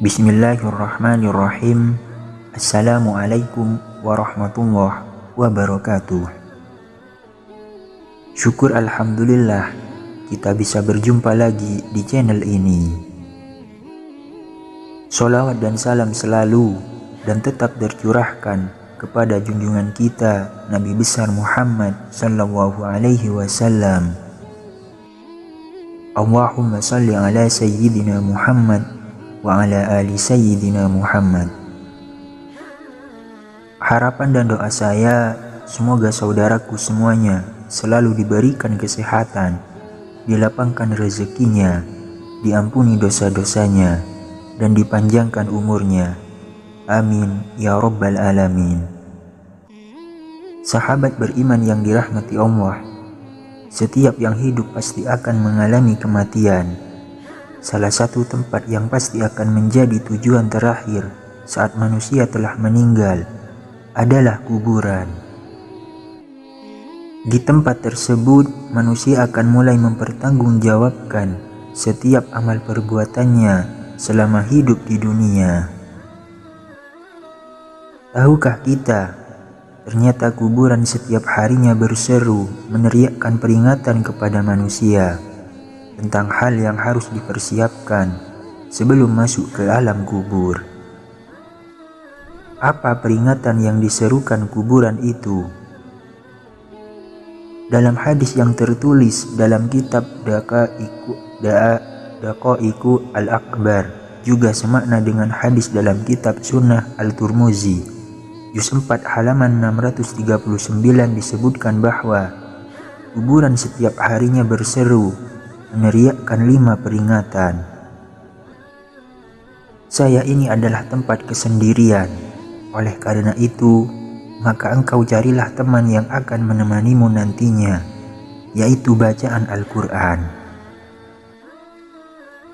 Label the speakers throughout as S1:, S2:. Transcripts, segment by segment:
S1: Bismillahirrahmanirrahim. Assalamualaikum warahmatullahi wabarakatuh. Syukur alhamdulillah kita bisa berjumpa lagi di channel ini. Sholawat dan salam selalu dan tetap tercurahkan kepada junjungan kita Nabi besar Muhammad sallallahu alaihi wasallam. Allahumma salli ala sayyidina Muhammad wa ala ali sayyidina Muhammad. Harapan dan doa saya semoga saudaraku semuanya selalu diberikan kesehatan, dilapangkan rezekinya, diampuni dosa-dosanya, dan dipanjangkan umurnya. Amin ya rabbal alamin. Sahabat beriman yang dirahmati Allah, setiap yang hidup pasti akan mengalami kematian. Salah satu tempat yang pasti akan menjadi tujuan terakhir saat manusia telah meninggal adalah kuburan. Di tempat tersebut, manusia akan mulai mempertanggungjawabkan setiap amal perbuatannya selama hidup di dunia. Tahukah kita, ternyata kuburan setiap harinya berseru meneriakkan peringatan kepada manusia tentang hal yang harus dipersiapkan sebelum masuk ke alam kubur. Apa peringatan yang diserukan kuburan itu? Dalam hadis yang tertulis dalam kitab Daqaiqu Al-Akbar, juga semakna dengan hadis dalam kitab Sunnah Al-Turmuzi, juz 4 halaman 639 disebutkan bahwa kuburan setiap harinya berseru meneriakkan 5 peringatan. Saya ini adalah tempat kesendirian. Oleh karena itu, maka engkau carilah teman yang akan menemanimu nantinya, yaitu bacaan Al-Quran.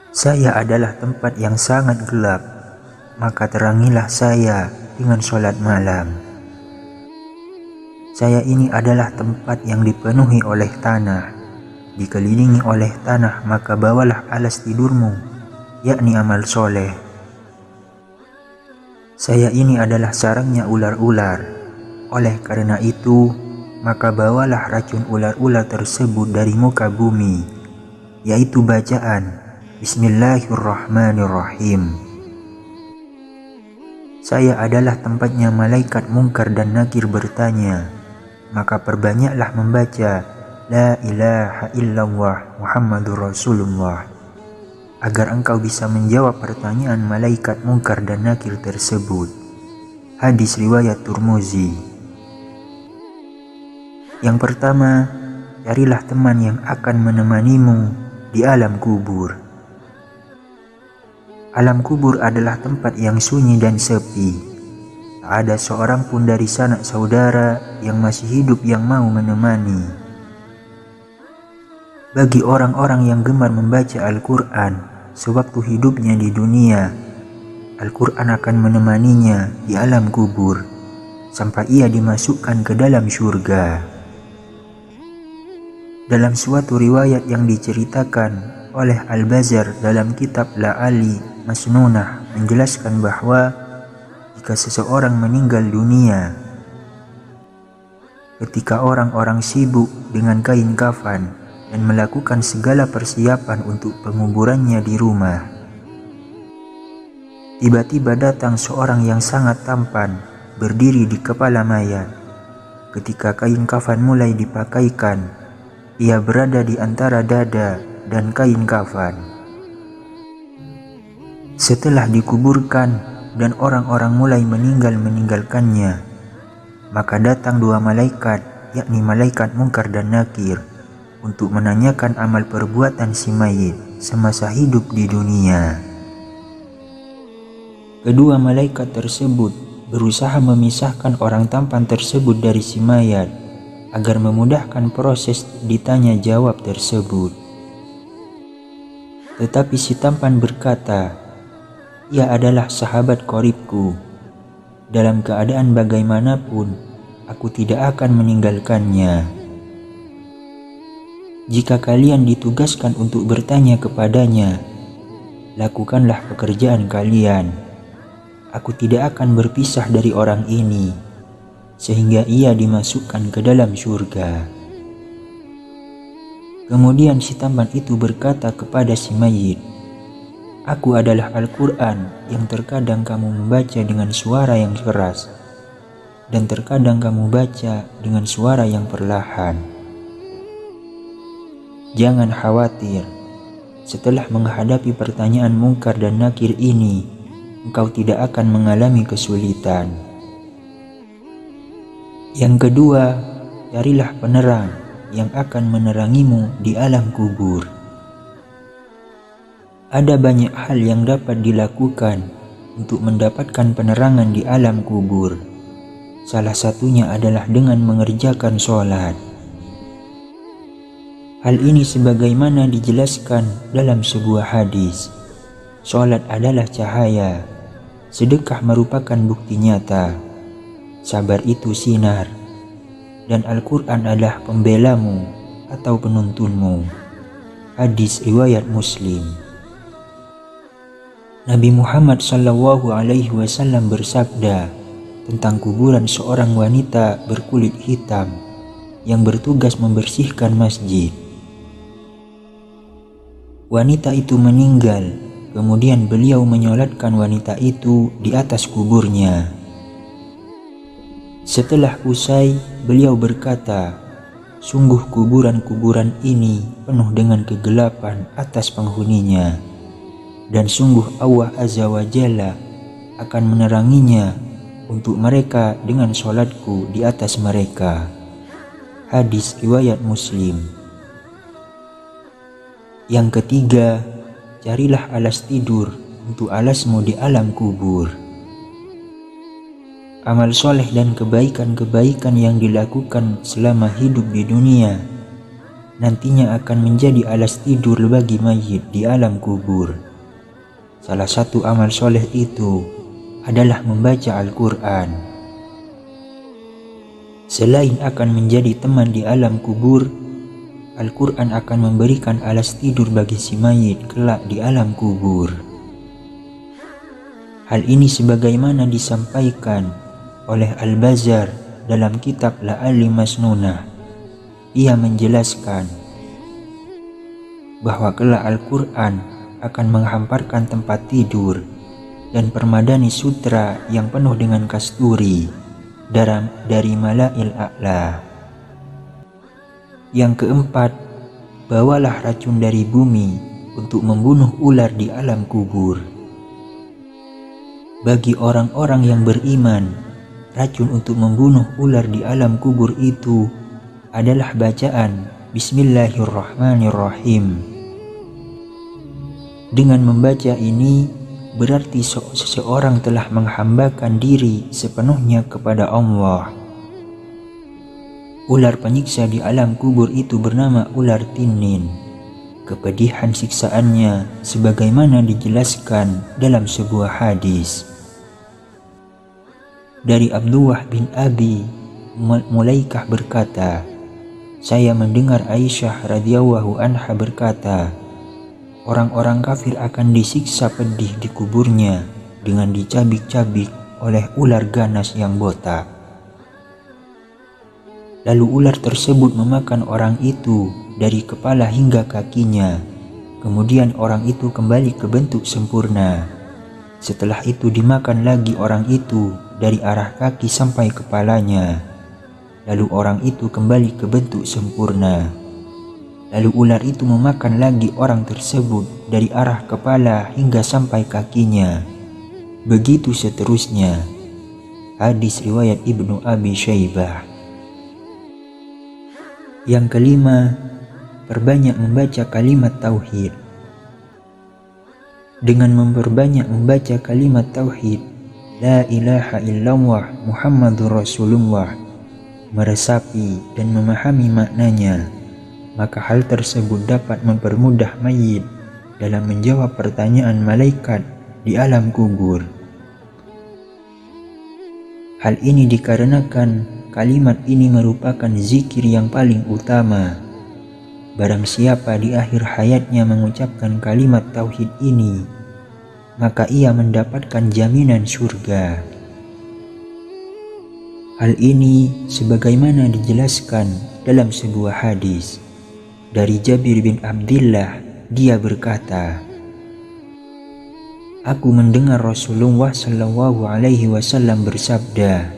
S1: Saya adalah tempat yang sangat gelap, maka terangilah saya dengan sholat malam. Saya ini adalah tempat yang dipenuhi oleh tanah. Dikelilingi oleh tanah, maka bawalah alas tidurmu, yakni amal soleh. Saya ini adalah sarangnya ular-ular. Oleh karena itu, maka bawalah racun ular-ular tersebut dari muka bumi, yaitu bacaan Bismillahirrahmanirrahim. Saya adalah tempatnya malaikat mungkar dan nakir bertanya, maka perbanyaklah membaca La ilaha illallah Muhammadur Rasulullah, agar engkau bisa menjawab pertanyaan malaikat mungkar dan nakir tersebut. Hadis riwayat Turmuzi. Yang pertama, carilah teman yang akan menemanimu di alam kubur. Alam kubur adalah tempat yang sunyi dan sepi. Tak ada seorang pun dari sanak saudara yang masih hidup yang mau menemani. Bagi orang-orang yang gemar membaca Al-Quran sewaktu hidupnya di dunia, Al-Quran akan menemaninya di alam kubur sampai ia dimasukkan ke dalam surga. Dalam suatu riwayat yang diceritakan oleh Al-Bazar dalam kitab La'ali Masnunah menjelaskan bahwa jika seseorang meninggal dunia, ketika orang-orang sibuk dengan kain kafan dan melakukan segala persiapan untuk penguburannya di rumah, tiba-tiba datang seorang yang sangat tampan berdiri di kepala mayat. Ketika kain kafan mulai dipakaikan, ia berada di antara dada dan kain kafan. Setelah dikuburkan dan orang-orang mulai meninggalkannya, maka datang 2 malaikat, yakni malaikat mungkar dan nakir, untuk menanyakan amal perbuatan si mayit semasa hidup di dunia. Kedua malaikat tersebut berusaha memisahkan orang tampan tersebut dari si mayat agar memudahkan proses ditanya jawab tersebut. Tetapi si tampan berkata, "Ia adalah sahabat qoribku. Dalam keadaan bagaimanapun, aku tidak akan meninggalkannya. Jika kalian ditugaskan untuk bertanya kepadanya, lakukanlah pekerjaan kalian. Aku tidak akan berpisah dari orang ini, sehingga ia dimasukkan ke dalam surga." Kemudian si tampan itu berkata kepada si mayit, "Aku adalah Al-Quran yang terkadang kamu membaca dengan suara yang keras, dan terkadang kamu baca dengan suara yang perlahan. Jangan khawatir, setelah menghadapi pertanyaan Mungkar dan Nakir ini, engkau tidak akan mengalami kesulitan. Yang kedua, carilah penerang yang akan menerangimu di alam kubur. Ada banyak hal yang dapat dilakukan untuk mendapatkan penerangan di alam kubur. Salah satunya adalah dengan mengerjakan sholat. Hal ini sebagaimana dijelaskan dalam sebuah hadis. Sholat adalah cahaya, sedekah merupakan bukti nyata, sabar itu sinar, dan Al-Quran adalah pembelamu atau penuntunmu. Hadis riwayat Muslim. Nabi Muhammad SAW bersabda tentang kuburan seorang wanita berkulit hitam yang bertugas membersihkan masjid. Wanita itu meninggal, kemudian beliau menyolatkan wanita itu di atas kuburnya. Setelah usai, beliau berkata, "Sungguh kuburan-kuburan ini penuh dengan kegelapan atas penghuninya, dan sungguh Allah Azza wa Jalla akan meneranginya untuk mereka dengan sholatku di atas mereka." Hadis riwayat Muslim. Yang ketiga, carilah alas tidur untuk alasmu di alam kubur. Amal soleh dan kebaikan-kebaikan yang dilakukan selama hidup di dunia nantinya akan menjadi alas tidur bagi mayit di alam kubur. Salah satu amal soleh itu adalah membaca Al-Quran. Selain akan menjadi teman di alam kubur, Al-Quran akan memberikan alas tidur bagi si mayit kelak di alam kubur. Hal ini sebagaimana disampaikan oleh Al-Bazar dalam kitab La'ali Masnunah. Ia menjelaskan bahwa kelak Al-Quran akan menghamparkan tempat tidur dan permadani sutra yang penuh dengan kasturi dari Mala'il A'la. Yang keempat, bawalah racun dari bumi untuk membunuh ular di alam kubur. Bagi orang-orang yang beriman, racun untuk membunuh ular di alam kubur itu adalah bacaan Bismillahirrahmanirrahim. Dengan membaca ini, berarti seseorang telah menghambakan diri sepenuhnya kepada Allah. Ular penyiksa di alam kubur itu bernama ular tinin. Kepedihan siksaannya sebagaimana dijelaskan dalam sebuah hadis. Dari Abdullah bin Abi Mulaikah berkata, saya mendengar Aisyah radhiyallahu anha berkata, orang-orang kafir akan disiksa pedih di kuburnya dengan dicabik-cabik oleh ular ganas yang botak. Lalu ular tersebut memakan orang itu dari kepala hingga kakinya. Kemudian orang itu kembali ke bentuk sempurna. Setelah itu dimakan lagi orang itu dari arah kaki sampai kepalanya. Lalu orang itu kembali ke bentuk sempurna. Lalu ular itu memakan lagi orang tersebut dari arah kepala hingga sampai kakinya. Begitu seterusnya. Hadis riwayat Ibnu Abi Syaibah. Yang kelima, perbanyak membaca kalimat tauhid. Dengan memperbanyak membaca kalimat tauhid La ilaha illallah Muhammadur Rasulullah, meresapi dan memahami maknanya, maka hal tersebut dapat mempermudah mayit dalam menjawab pertanyaan malaikat di alam kubur. Hal ini dikarenakan kalimat ini merupakan zikir yang paling utama. Barang siapa di akhir hayatnya mengucapkan kalimat tauhid ini, maka ia mendapatkan jaminan surga. Hal ini sebagaimana dijelaskan dalam sebuah hadis dari Jabir bin Abdullah. Dia berkata, "Aku mendengar Rasulullah SAW bersabda,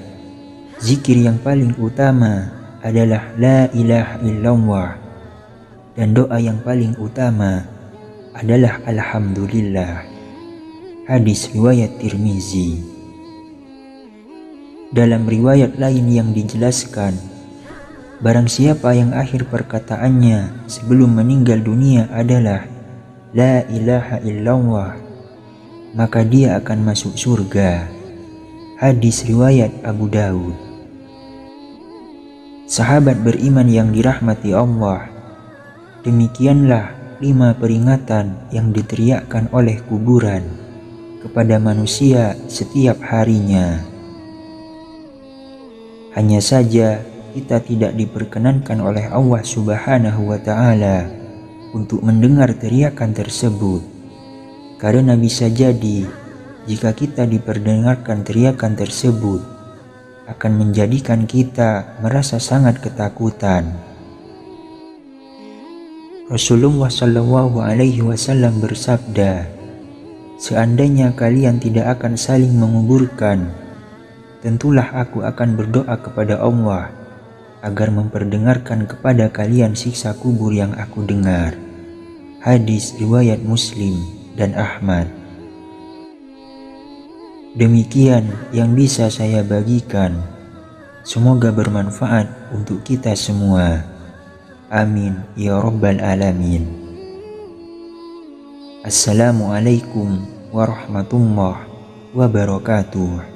S1: zikir yang paling utama adalah La ilaha illallah, dan doa yang paling utama adalah Alhamdulillah." Hadis riwayat Tirmizi. Dalam riwayat lain yang dijelaskan, barang siapa yang akhir perkataannya sebelum meninggal dunia adalah La ilaha illallah, maka dia akan masuk surga. Hadis riwayat Abu Daud. Sahabat beriman yang dirahmati Allah, demikianlah 5 peringatan yang diteriakkan oleh kuburan kepada manusia setiap harinya. Hanya saja kita tidak diperkenankan oleh Allah Subhanahu wa Ta'ala untuk mendengar teriakan tersebut, karena bisa jadi jika kita diperdengarkan teriakan tersebut akan menjadikan kita merasa sangat ketakutan. Rasulullah SAW bersabda, "Seandainya kalian tidak akan saling menguburkan, tentulah aku akan berdoa kepada Allah agar memperdengarkan kepada kalian siksa kubur yang aku dengar." Hadis riwayat Muslim dan Ahmad. Demikian yang bisa saya bagikan. Semoga bermanfaat untuk kita semua. Amin ya rabbal alamin. Assalamualaikum warahmatullahi wabarakatuh.